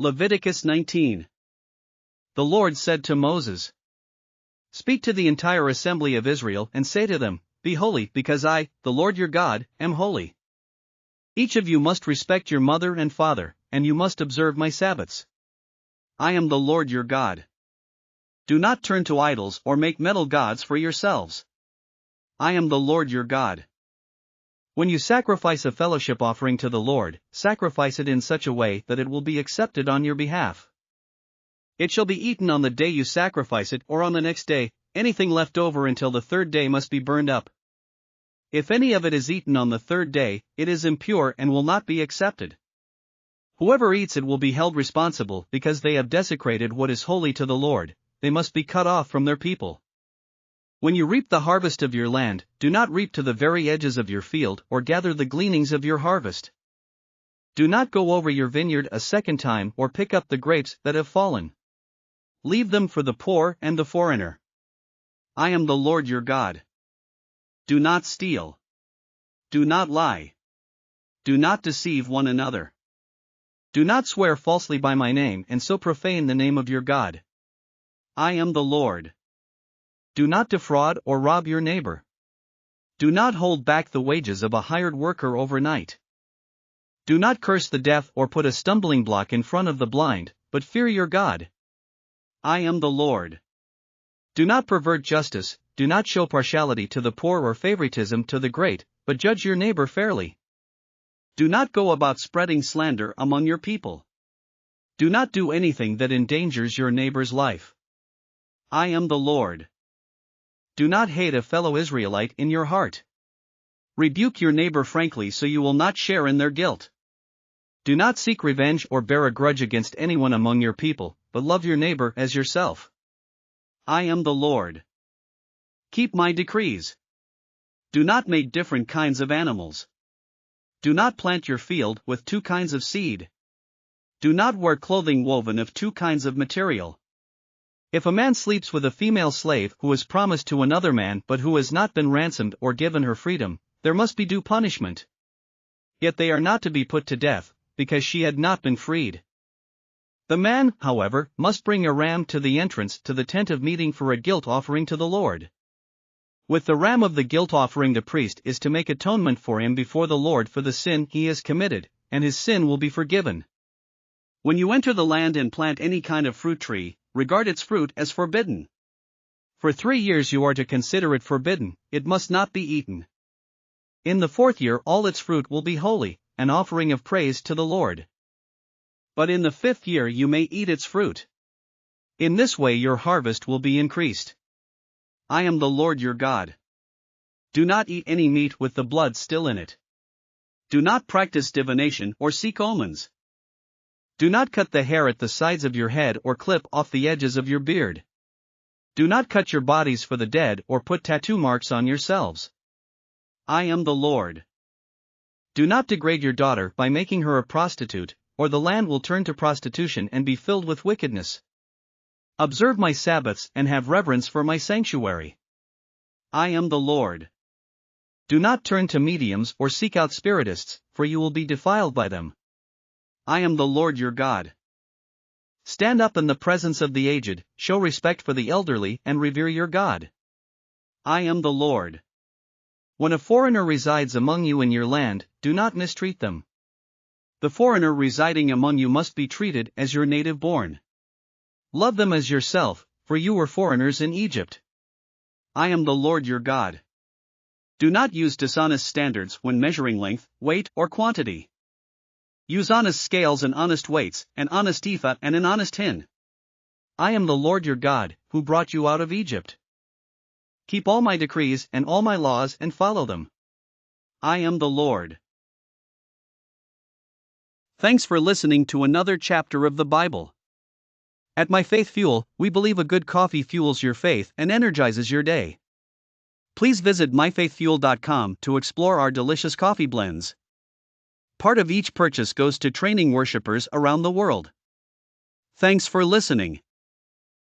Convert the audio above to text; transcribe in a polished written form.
Leviticus 19. The Lord said to Moses, "Speak to the entire assembly of Israel and say to them, Be holy, because I, the Lord your God, am holy. Each of you must respect your mother and father, and you must observe my Sabbaths. I am the Lord your God. Do not turn to idols or make metal gods for yourselves. I am the Lord your God. When you sacrifice a fellowship offering to the Lord, sacrifice it in such a way that it will be accepted on your behalf. It shall be eaten on the day you sacrifice it or on the next day. Anything left over until the third day must be burned up. If any of it is eaten on the third day, it is impure and will not be accepted. Whoever eats it will be held responsible because they have desecrated what is holy to the Lord. They must be cut off from their people. When you reap the harvest of your land, do not reap to the very edges of your field or gather the gleanings of your harvest. Do not go over your vineyard a second time or pick up the grapes that have fallen. Leave them for the poor and the foreigner. I am the Lord your God. Do not steal. Do not lie. Do not deceive one another. Do not swear falsely by my name and so profane the name of your God. I am the Lord. Do not defraud or rob your neighbor. Do not hold back the wages of a hired worker overnight. Do not curse the deaf or put a stumbling block in front of the blind, but fear your God. I am the Lord. Do not pervert justice, do not show partiality to the poor or favoritism to the great, but judge your neighbor fairly. Do not go about spreading slander among your people. Do not do anything that endangers your neighbor's life. I am the Lord. Do not hate a fellow Israelite in your heart. Rebuke your neighbor frankly so you will not share in their guilt. Do not seek revenge or bear a grudge against anyone among your people, but love your neighbor as yourself. I am the Lord. Keep my decrees. Do not make different kinds of animals. Do not plant your field with two kinds of seed. Do not wear clothing woven of two kinds of material. If a man sleeps with a female slave who is promised to another man but who has not been ransomed or given her freedom, there must be due punishment. Yet they are not to be put to death, because she had not been freed. The man, however, must bring a ram to the entrance to the tent of meeting for a guilt offering to the Lord. With the ram of the guilt offering the priest is to make atonement for him before the Lord for the sin he has committed, and his sin will be forgiven. When you enter the land and plant any kind of fruit tree, regard its fruit as forbidden. For 3 years you are to consider it forbidden, it must not be eaten. In the 4th year all its fruit will be holy, an offering of praise to the Lord. But in the 5th year you may eat its fruit. In this way your harvest will be increased. I am the Lord your God. Do not eat any meat with the blood still in it. Do not practice divination or seek omens. Do not cut the hair at the sides of your head or clip off the edges of your beard. Do not cut your bodies for the dead or put tattoo marks on yourselves. I am the Lord. Do not degrade your daughter by making her a prostitute, or the land will turn to prostitution and be filled with wickedness. Observe my Sabbaths and have reverence for my sanctuary. I am the Lord. Do not turn to mediums or seek out spiritists, for you will be defiled by them. I am the Lord your God. Stand up in the presence of the aged, show respect for the elderly and revere your God. I am the Lord. When a foreigner resides among you in your land, do not mistreat them. The foreigner residing among you must be treated as your native born. Love them as yourself, for you were foreigners in Egypt. I am the Lord your God. Do not use dishonest standards when measuring length, weight, or quantity. Use honest scales and honest weights, an honest ephah and an honest hin. I am the Lord your God, who brought you out of Egypt. Keep all my decrees and all my laws and follow them. I am the Lord. Thanks for listening to another chapter of the Bible. At My Faith Fuel, we believe a good coffee fuels your faith and energizes your day. Please visit myfaithfuel.com to explore our delicious coffee blends. Part of each purchase goes to training worshipers around the world. Thanks for listening.